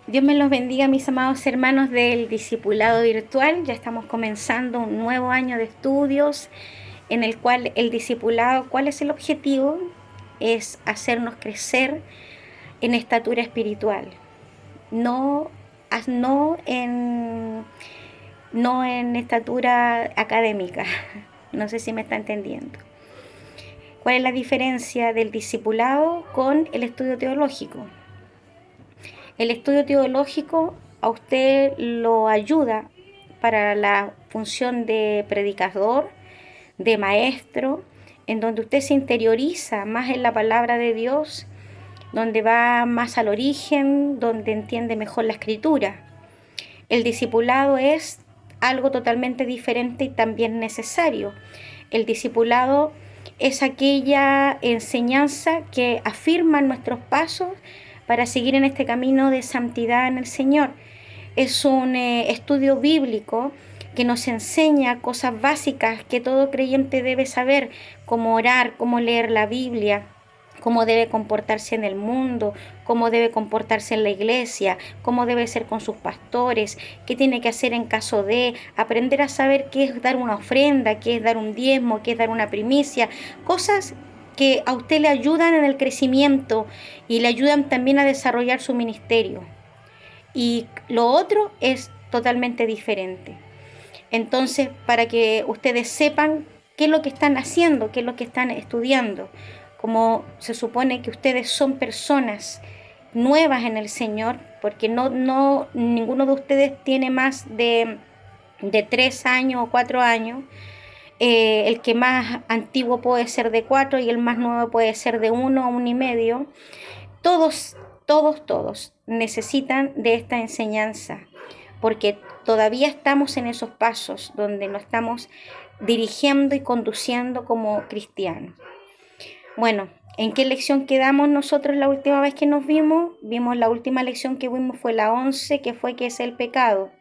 Dios me los bendiga, mis amados hermanos del discipulado virtual. Ya estamos comenzando un nuevo año de estudios en el cual el discipulado, ¿cuál es el objetivo? Es hacernos crecer en estatura espiritual, no, no en estatura académica. No sé si me está entendiendo. ¿Cuál es la diferencia del discipulado con el estudio teológico? El estudio teológico a usted lo ayuda para la función de predicador, de maestro, en donde usted se interioriza más en la palabra de Dios, donde va más al origen, donde entiende mejor la escritura. El discipulado es algo totalmente diferente y también necesario. El discipulado es aquella enseñanza que afirma nuestros pasos para seguir en este camino de santidad en el Señor. Es un estudio bíblico que nos enseña cosas básicas que todo creyente debe saber, como orar, cómo leer la Biblia, cómo debe comportarse en el mundo, cómo debe comportarse en la iglesia, cómo debe ser con sus pastores, qué tiene que hacer en caso de aprender a saber qué es dar una ofrenda, qué es dar un diezmo, qué es dar una primicia, cosas que a usted le ayudan en el crecimiento y le ayudan también a desarrollar su ministerio. Y lo otro es totalmente diferente. Entonces, para que ustedes sepan qué es lo que están haciendo, qué es lo que están estudiando, como se supone que ustedes son personas nuevas en el Señor, porque ninguno de ustedes tiene más de 3 años o 4 años. El que más antiguo puede ser de 4 y el más nuevo puede ser de 1 o 1 y medio. Todos necesitan de esta enseñanza, porque todavía estamos en esos pasos donde nos estamos dirigiendo y conduciendo como cristianos. Bueno, ¿en qué lección quedamos nosotros la última vez que nos vimos? La última lección que vimos fue la 11, que fue ¿qué es el pecado?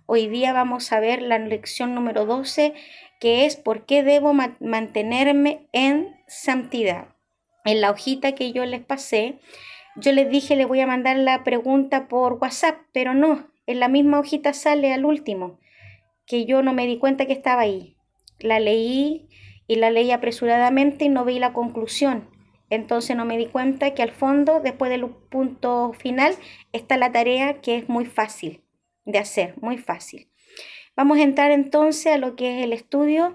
Hoy día vamos a ver la lección número 12, que es ¿por qué debo mantenerme en santidad? En la hojita que yo les pasé, yo les dije, les voy a mandar la pregunta por WhatsApp, pero no, en la misma hojita sale al último, que yo no me di cuenta que estaba ahí. La leí y la leí apresuradamente y no vi la conclusión. Entonces no me di cuenta que al fondo, después del punto final, está la tarea que es muy fácil de hacer, muy fácil. Vamos a entrar entonces a lo que es el estudio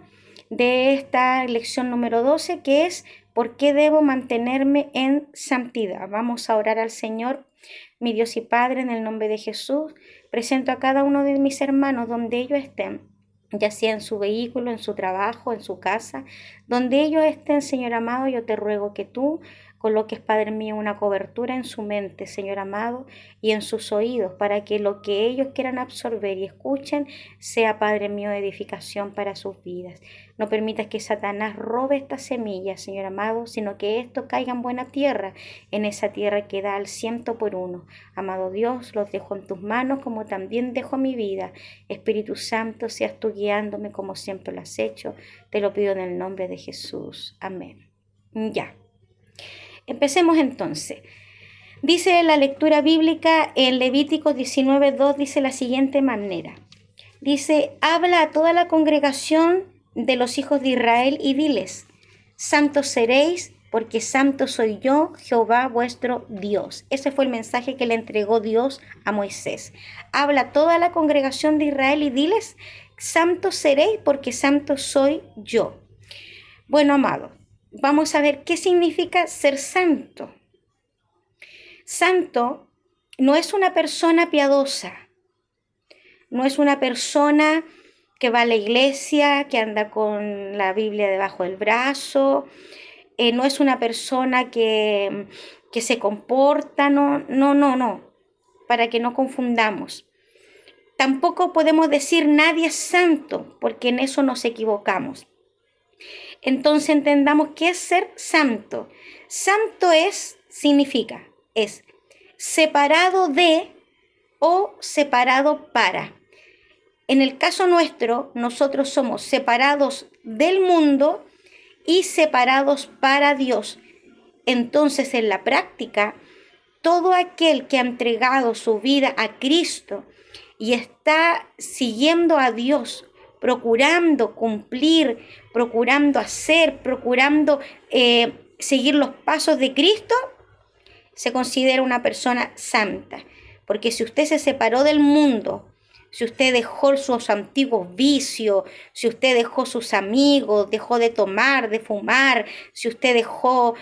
de esta lección número 12, que es ¿por qué debo mantenerme en santidad? Vamos a orar al Señor, mi Dios y Padre, en el nombre de Jesús. Presento a cada uno de mis hermanos donde ellos estén, ya sea en su vehículo, en su trabajo, en su casa, donde ellos estén, Señor amado, yo te ruego que tú coloques, Padre mío, una cobertura en su mente, Señor amado, y en sus oídos, para que lo que ellos quieran absorber y escuchen sea, Padre mío, de edificación para sus vidas. No permitas que Satanás robe estas semillas, Señor amado, sino que esto caiga en buena tierra, en esa tierra que da al 100 por 1. Amado Dios, los dejo en tus manos, como también dejo mi vida. Espíritu Santo, seas tú guiándome como siempre lo has hecho. Te lo pido en el nombre de Jesús. Amén. Ya. Empecemos entonces. Dice la lectura bíblica en Levítico 19:2, dice la siguiente manera. Dice, habla a toda la congregación de los hijos de Israel y diles, santos seréis, porque santo soy yo, Jehová vuestro Dios. Ese fue el mensaje que le entregó Dios a Moisés. Habla a toda la congregación de Israel y diles, santos seréis, porque santo soy yo. Bueno, amado, vamos a ver qué significa ser santo. Santo no es una persona piadosa, no es una persona que va a la iglesia, que anda con la Biblia debajo del brazo, no es una persona que se comporta, no, para que no confundamos. Tampoco podemos decir nadie es santo, porque en eso nos equivocamos. Entonces entendamos qué es ser santo. Santo significa, es separado de o separado para. En el caso nuestro, nosotros somos separados del mundo y separados para Dios. Entonces, en la práctica, todo aquel que ha entregado su vida a Cristo y está siguiendo a Dios, procurando cumplir, procurando hacer, procurando seguir los pasos de Cristo, se considera una persona santa. Porque si usted se separó del mundo, si usted dejó sus antiguos vicios, si usted dejó sus amigos, dejó de tomar, de fumar, si usted dejó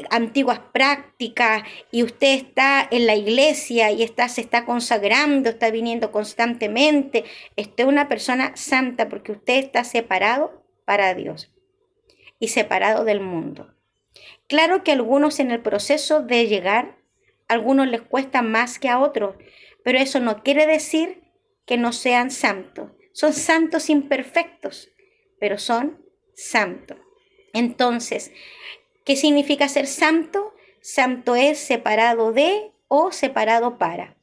antiguas prácticas y usted está en la iglesia y se está consagrando, está viniendo constantemente, usted es una persona santa porque usted está separado para Dios y separado del mundo. Claro que a algunos en el proceso de llegar, a algunos les cuesta más que a otros, pero eso no quiere decir que no sean santos. Son santos imperfectos, pero son santos. Entonces, ¿qué significa ser santo? Santo es separado de o separado para.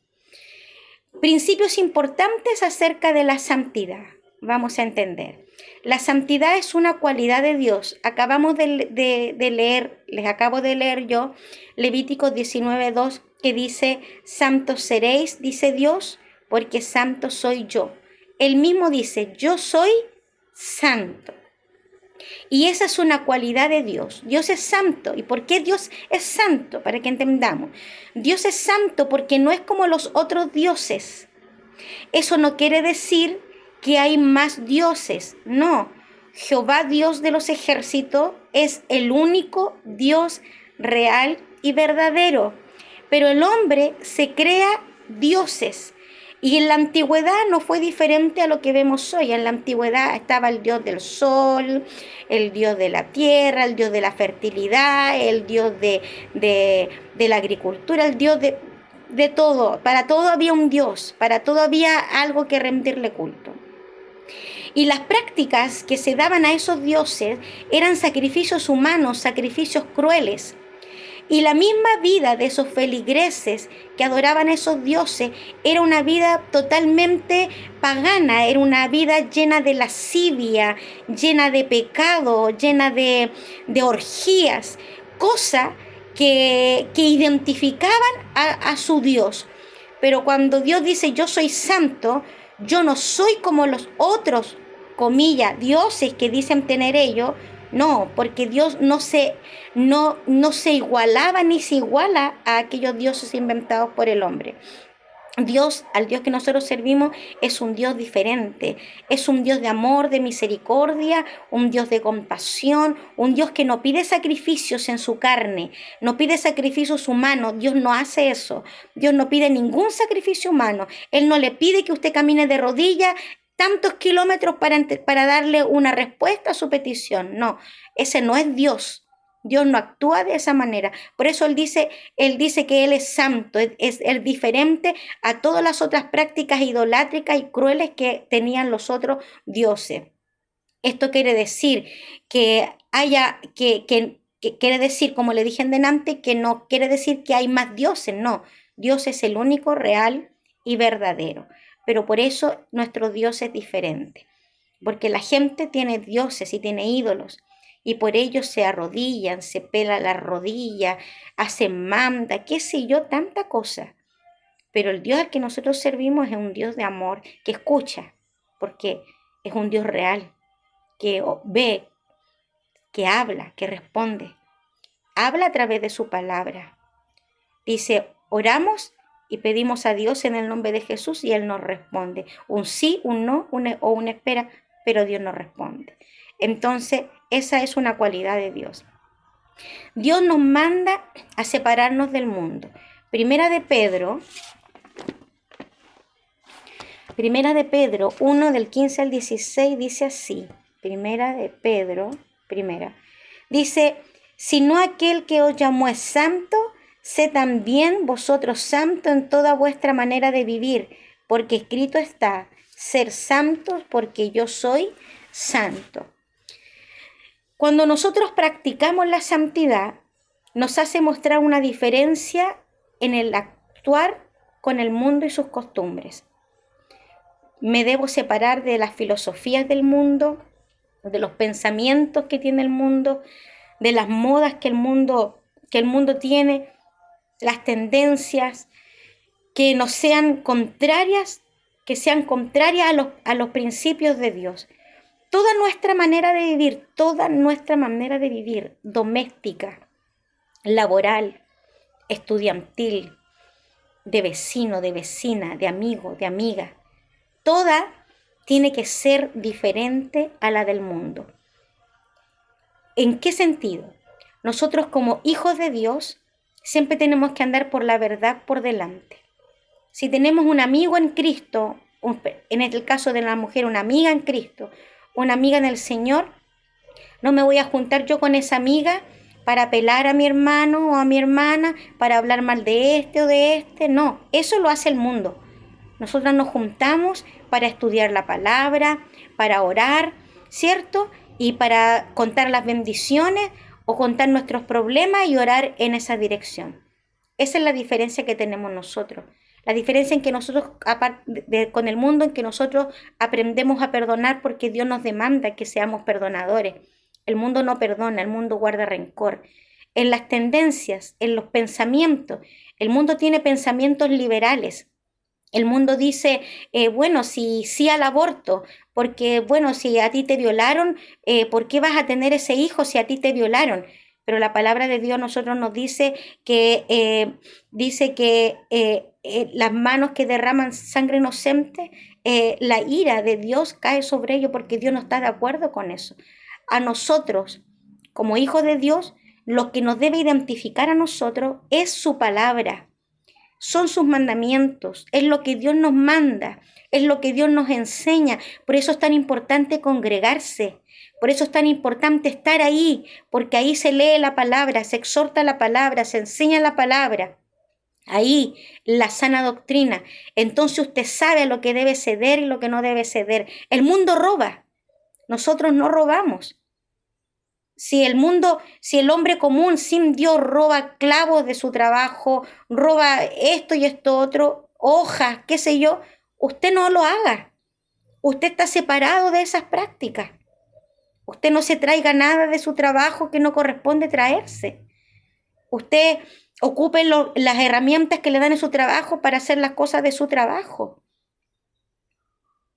Principios importantes acerca de la santidad. Vamos a entender. La santidad es una cualidad de Dios. Acabamos de leer, les acabo de leer yo, Levíticos 19:2, que dice, santos seréis, dice Dios, porque santo soy yo. Él mismo dice, yo soy santo. Y esa es una cualidad de Dios. Dios es santo. ¿Y por qué Dios es santo? Para que entendamos. Dios es santo porque no es como los otros dioses. Eso no quiere decir que hay más dioses. No. Jehová, Dios de los ejércitos, es el único Dios real y verdadero. Pero el hombre se crea dioses. Y en la antigüedad no fue diferente a lo que vemos hoy. En la antigüedad estaba el dios del sol, el dios de la tierra, el dios de la fertilidad, el dios de la agricultura, el dios de todo. Para todo había un dios, para todo había algo que rendirle culto. Y las prácticas que se daban a esos dioses eran sacrificios humanos, sacrificios crueles. Y la misma vida de esos feligreses que adoraban a esos dioses era una vida totalmente pagana, era una vida llena de lascivia, llena de pecado, llena de orgías, cosa que identificaban a su Dios. Pero cuando Dios dice yo soy santo, yo no soy como los otros, comillas, dioses que dicen tener ellos. No, porque Dios no se igualaba ni se iguala a aquellos dioses inventados por el hombre. Dios, al Dios que nosotros servimos, es un Dios diferente. Es un Dios de amor, de misericordia, un Dios de compasión, un Dios que no pide sacrificios en su carne, no pide sacrificios humanos. Dios no hace eso. Dios no pide ningún sacrificio humano. Él no le pide que usted camine de rodillas tantos kilómetros para darle una respuesta a su petición. No, ese no es Dios. Dios no actúa de esa manera. Por eso Él dice que Él es santo, es diferente a todas las otras prácticas idolátricas y crueles que tenían los otros dioses. Esto quiere decir que quiere decir, como le dije en delante, que no quiere decir que hay más dioses, no. Dios es el único real y verdadero. Pero por eso nuestro Dios es diferente, porque la gente tiene dioses y tiene ídolos, y por ellos se arrodillan, se pela la rodilla, hacen manda, qué sé yo, tanta cosa. Pero el Dios al que nosotros servimos es un Dios de amor, que escucha, porque es un Dios real, que ve, que habla, que responde. Habla a través de su palabra. Dice, oramos y pedimos a Dios en el nombre de Jesús y Él nos responde. Un sí, un no o una espera, pero Dios nos responde. Entonces, esa es una cualidad de Dios. Dios nos manda a separarnos del mundo. Primera de Pedro 1, del 15 al 16, dice así. Dice, si no aquel que os llamó es santo, sé también vosotros santos en toda vuestra manera de vivir, porque escrito está, ser santos porque yo soy santo. Cuando nosotros practicamos la santidad, nos hace mostrar una diferencia en el actuar con el mundo y sus costumbres. Me debo separar de las filosofías del mundo, de los pensamientos que tiene el mundo, de las modas que el mundo tiene. las tendencias, que no sean contrarias, que sean contrarias a los principios de Dios. Toda nuestra manera de vivir, doméstica, laboral, estudiantil, de vecino, de vecina, de amigo, de amiga, toda tiene que ser diferente a la del mundo. ¿En qué sentido? Nosotros como hijos de Dios siempre tenemos que andar por la verdad por delante. Si tenemos un amigo en Cristo, en el caso de la mujer, una amiga en Cristo, una amiga en el Señor, no me voy a juntar yo con esa amiga para apelar a mi hermano o a mi hermana, para hablar mal de este o de este. No, eso lo hace el mundo. Nosotros nos juntamos para estudiar la palabra, para orar, ¿cierto? Y para contar las bendiciones o contar nuestros problemas y orar en esa dirección. Esa es la diferencia que tenemos nosotros. La diferencia en que nosotros, con el mundo, en que nosotros aprendemos a perdonar porque Dios nos demanda que seamos perdonadores. El mundo no perdona, el mundo guarda rencor. En las tendencias, en los pensamientos, el mundo tiene pensamientos liberales. El mundo dice, bueno, sí al aborto, porque, bueno, si a ti te violaron, ¿por qué vas a tener ese hijo si a ti te violaron? Pero la palabra de Dios nosotros nos dice que las manos que derraman sangre inocente, la ira de Dios cae sobre ellos porque Dios no está de acuerdo con eso. A nosotros, como hijos de Dios, lo que nos debe identificar a nosotros es su palabra. Son sus mandamientos, es lo que Dios nos manda, es lo que Dios nos enseña. Por eso es tan importante congregarse, por eso es tan importante estar ahí, porque ahí se lee la palabra, se exhorta la palabra, se enseña la palabra. Ahí la sana doctrina. Entonces usted sabe a lo que debe ceder y lo que no debe ceder. El mundo roba, nosotros no robamos. Si el hombre común sin Dios roba clavos de su trabajo, roba esto y esto otro, hojas, qué sé yo, usted no lo haga. Usted está separado de esas prácticas. Usted no se traiga nada de su trabajo que no corresponde traerse. Usted ocupe las herramientas que le dan en su trabajo para hacer las cosas de su trabajo.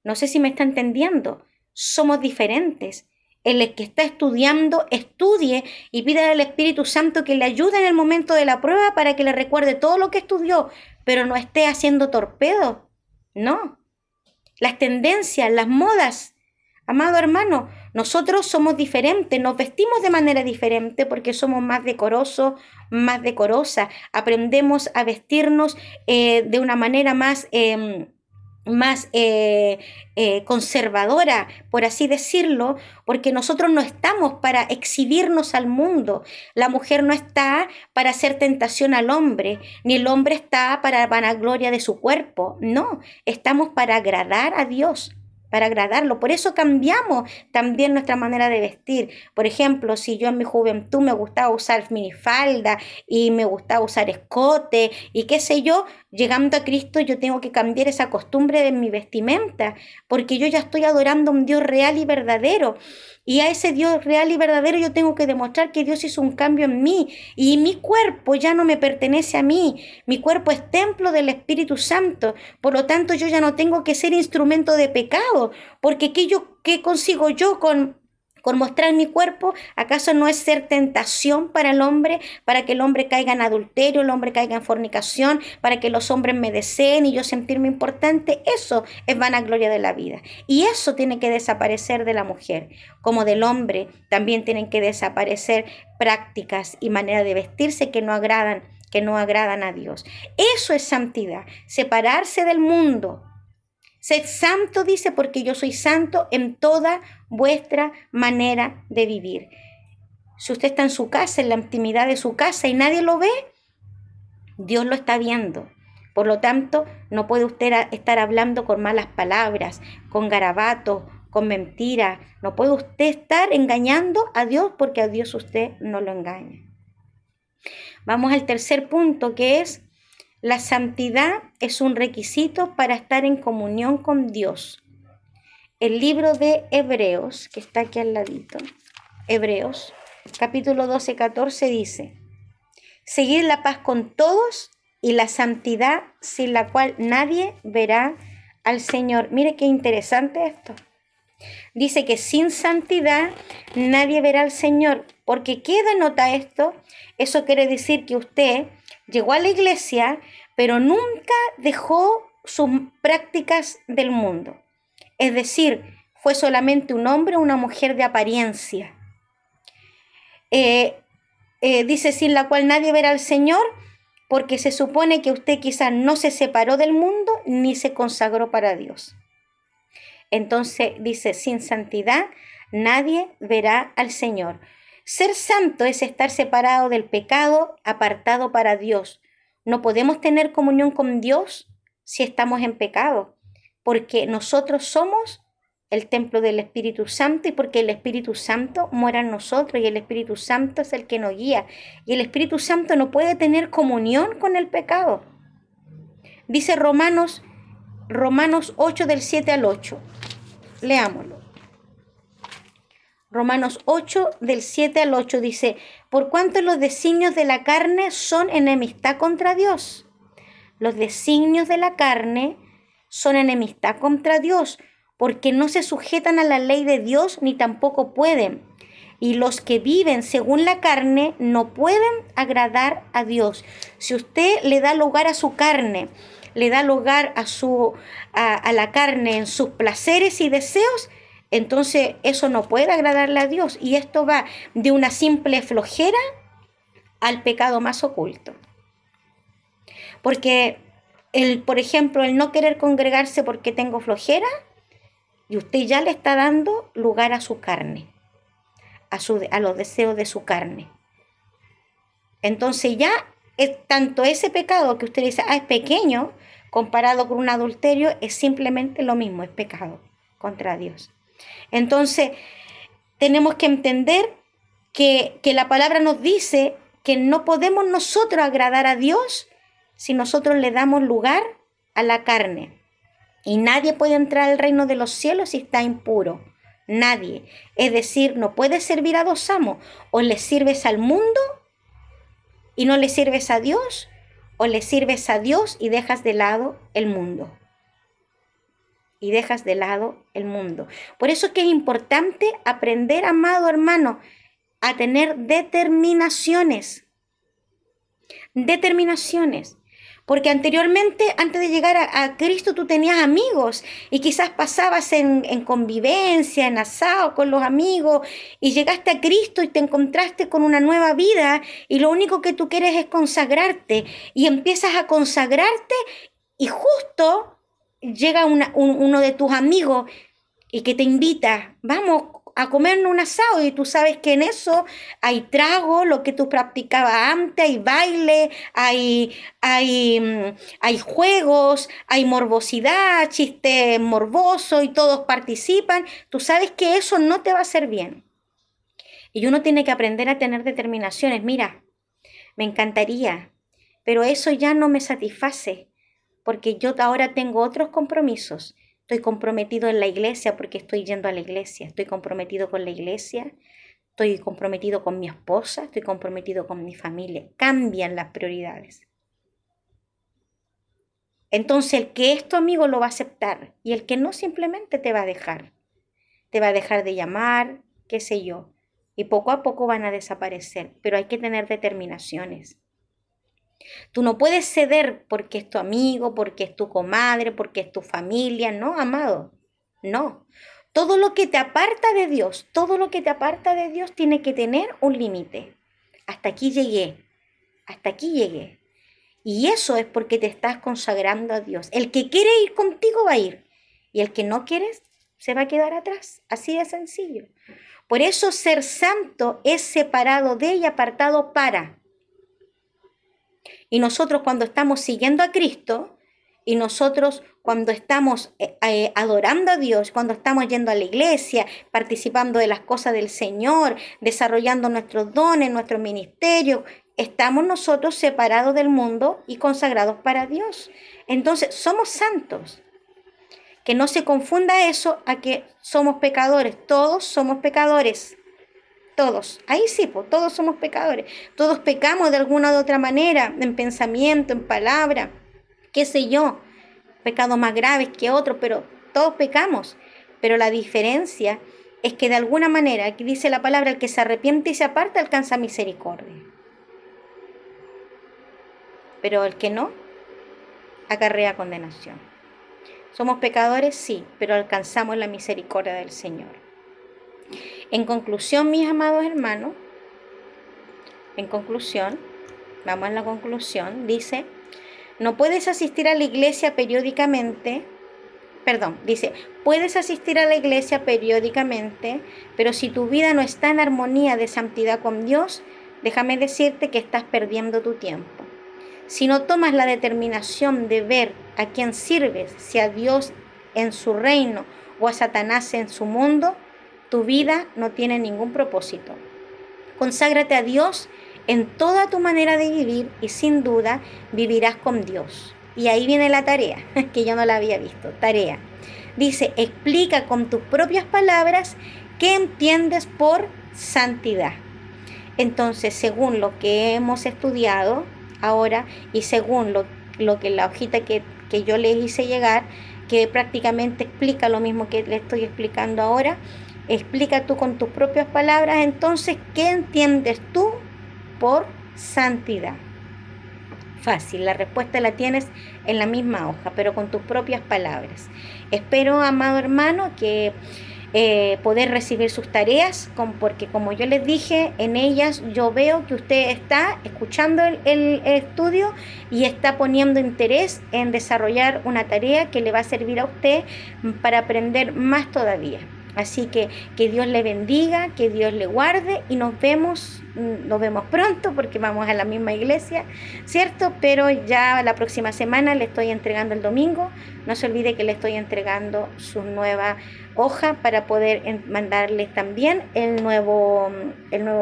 No sé si me está entendiendo. Somos diferentes. El que está estudiando, estudie y pida al Espíritu Santo que le ayude en el momento de la prueba para que le recuerde todo lo que estudió, pero no esté haciendo torpedo. No. Las tendencias, las modas. Amado hermano, nosotros somos diferentes, nos vestimos de manera diferente porque somos más decorosos, más decorosas. Aprendemos a vestirnos de una manera más conservadora, por así decirlo, porque nosotros no estamos para exhibirnos al mundo. La mujer no está para hacer tentación al hombre, ni el hombre está para vanagloria de su cuerpo. No, estamos para agradar a Dios, para agradarlo. Por eso cambiamos también nuestra manera de vestir. Por ejemplo, si yo en mi juventud me gustaba usar minifalda y me gustaba usar escote y qué sé yo, llegando a Cristo yo tengo que cambiar esa costumbre de mi vestimenta, porque yo ya estoy adorando a un Dios real y verdadero. Y a ese Dios real y verdadero yo tengo que demostrar que Dios hizo un cambio en mí y mi cuerpo ya no me pertenece a mí. Mi cuerpo es templo del Espíritu Santo. Por lo tanto, yo ya no tengo que ser instrumento de pecado, porque ¿qué consigo yo con mostrar mi cuerpo? ¿Acaso no es ser tentación para el hombre, para que el hombre caiga en adulterio, el hombre caiga en fornicación, para que los hombres me deseen y yo sentirme importante? Eso es vanagloria de la vida. Y eso tiene que desaparecer de la mujer, como del hombre. También tienen que desaparecer prácticas y maneras de vestirse que no agradan a Dios. Eso es santidad, separarse del mundo. Sed santo, dice, porque yo soy santo en toda vuestra manera de vivir. Si usted está en su casa, en la intimidad de su casa y nadie lo ve, Dios lo está viendo. Por lo tanto, no puede usted estar hablando con malas palabras, con garabatos, con mentiras. No puede usted estar engañando a Dios porque a Dios usted no lo engaña. Vamos al tercer punto, que es: la santidad es un requisito para estar en comunión con Dios. El libro de Hebreos, que está aquí al ladito, Hebreos, capítulo 12, 14, dice: seguir la paz con todos y la santidad sin la cual nadie verá al Señor. Mire qué interesante esto. Dice que sin santidad nadie verá al Señor. Porque ¿qué denota esto? Eso quiere decir que usted llegó a la iglesia, pero nunca dejó sus prácticas del mundo. Es decir, fue solamente un hombre o una mujer de apariencia. Dice sin la cual nadie verá al Señor, porque se supone que usted quizás no se separó del mundo ni se consagró para Dios. Entonces dice, sin santidad nadie verá al Señor. Ser santo es estar separado del pecado, apartado para Dios. No podemos tener comunión con Dios si estamos en pecado, porque nosotros somos el templo del Espíritu Santo y porque el Espíritu Santo mora en nosotros y el Espíritu Santo es el que nos guía. Y el Espíritu Santo no puede tener comunión con el pecado. Dice Romanos 8 del 7 al 8. Leámoslo. Romanos 8 del 7 al 8 dice, por cuanto los designios de la carne son enemistad contra Dios. Los designios de la carne son enemistad contra Dios, porque no se sujetan a la ley de Dios ni tampoco pueden. Y los que viven según la carne no pueden agradar a Dios. Si usted le da lugar a su carne, le da lugar a la carne en sus placeres y deseos, entonces eso no puede agradarle a Dios. Y esto va de una simple flojera al pecado más oculto. Porque, por ejemplo, el no querer congregarse porque tengo flojera, y usted ya le está dando lugar a su carne, a los deseos de su carne. Entonces ya es tanto ese pecado que usted dice, es pequeño, comparado con un adulterio, es simplemente lo mismo, es pecado contra Dios. Entonces, tenemos que entender que la palabra nos dice que no podemos nosotros agradar a Dios si nosotros le damos lugar a la carne. Y nadie puede entrar al reino de los cielos si está impuro. Nadie. Es decir, no puedes servir a dos amos. O le sirves al mundo y no le sirves a Dios, o le sirves a Dios y dejas de lado el mundo. Y dejas de lado el mundo. Por eso es que es importante aprender, amado hermano, a tener determinaciones. Determinaciones. Porque anteriormente, antes de llegar a Cristo, tú tenías amigos y quizás pasabas en convivencia, en asado con los amigos y llegaste a Cristo y te encontraste con una nueva vida y lo único que tú quieres es consagrarte y empiezas a consagrarte y justo llega uno de tus amigos y que te invita, vamos a comer un asado y tú sabes que en eso hay trago, lo que tú practicabas antes, hay baile, hay juegos, hay morbosidad, chistes morbosos y todos participan. Tú sabes que eso no te va a hacer bien. Y uno tiene que aprender a tener determinaciones. Mira, me encantaría, pero eso ya no me satisface porque yo ahora tengo otros compromisos. Estoy comprometido en la iglesia porque estoy yendo a la iglesia. Estoy comprometido con la iglesia. Estoy comprometido con mi esposa. Estoy comprometido con mi familia. Cambian las prioridades. Entonces el que es tu amigo lo va a aceptar. Y el que no simplemente te va a dejar. Te va a dejar de llamar, qué sé yo. Y poco a poco van a desaparecer. Pero hay que tener determinaciones. Tú no puedes ceder porque es tu amigo, porque es tu comadre, porque es tu familia. No, amado, no. Todo lo que te aparta de Dios, todo lo que te aparta de Dios tiene que tener un límite. Hasta aquí llegué, hasta aquí llegué. Y eso es porque te estás consagrando a Dios. El que quiere ir contigo va a ir. Y el que no quiere se va a quedar atrás. Así de sencillo. Por eso ser santo es separado de y apartado para. Y nosotros cuando estamos siguiendo a Cristo, y nosotros cuando estamos adorando a Dios, cuando estamos yendo a la iglesia, participando de las cosas del Señor, desarrollando nuestros dones, nuestro ministerio, estamos nosotros separados del mundo y consagrados para Dios. Entonces somos santos. Que no se confunda eso a que somos pecadores. Todos somos pecadores. todos. Ahí sí, pues todos somos pecadores. Todos pecamos de alguna u otra manera, en pensamiento, en palabra, qué sé yo, pecados más graves que otros, pero todos pecamos. Pero la diferencia es que de alguna manera, aquí dice la palabra, el que se arrepiente y se aparta alcanza misericordia. Pero el que no, acarrea condenación. Somos pecadores, sí, pero alcanzamos la misericordia del Señor. En conclusión, mis amados hermanos, vamos a la conclusión, dice, no puedes asistir a la iglesia periódicamente, puedes asistir a la iglesia periódicamente, pero si tu vida no está en armonía de santidad con Dios, déjame decirte que estás perdiendo tu tiempo. Si no tomas la determinación de ver a quién sirves, si a Dios en su reino o a Satanás en su mundo, tu vida no tiene ningún propósito. Conságrate a Dios en toda tu manera de vivir y sin duda vivirás con Dios. Y ahí viene la tarea, que yo no la había visto, tarea. Dice, explica con tus propias palabras qué entiendes por santidad. Entonces, según lo que hemos estudiado ahora y según lo que la hojita que yo les hice llegar, que prácticamente explica lo mismo que le estoy explicando ahora, explica tú con tus propias palabras, entonces, ¿qué entiendes tú por santidad? Fácil, la respuesta la tienes en la misma hoja, pero con tus propias palabras. Espero, amado hermano, que poder recibir sus tareas, porque como yo les dije, en ellas yo veo que usted está escuchando el estudio y está poniendo interés en desarrollar una tarea que le va a servir a usted para aprender más todavía. Así que Dios le bendiga, que Dios le guarde y nos vemos pronto porque vamos a la misma iglesia, ¿cierto? Pero ya la próxima semana le estoy entregando el domingo. No se olvide que le estoy entregando su nueva hoja para poder mandarles también el nuevo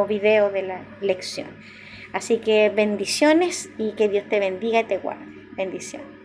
video de la lección. Así que bendiciones y que Dios te bendiga y te guarde. Bendiciones.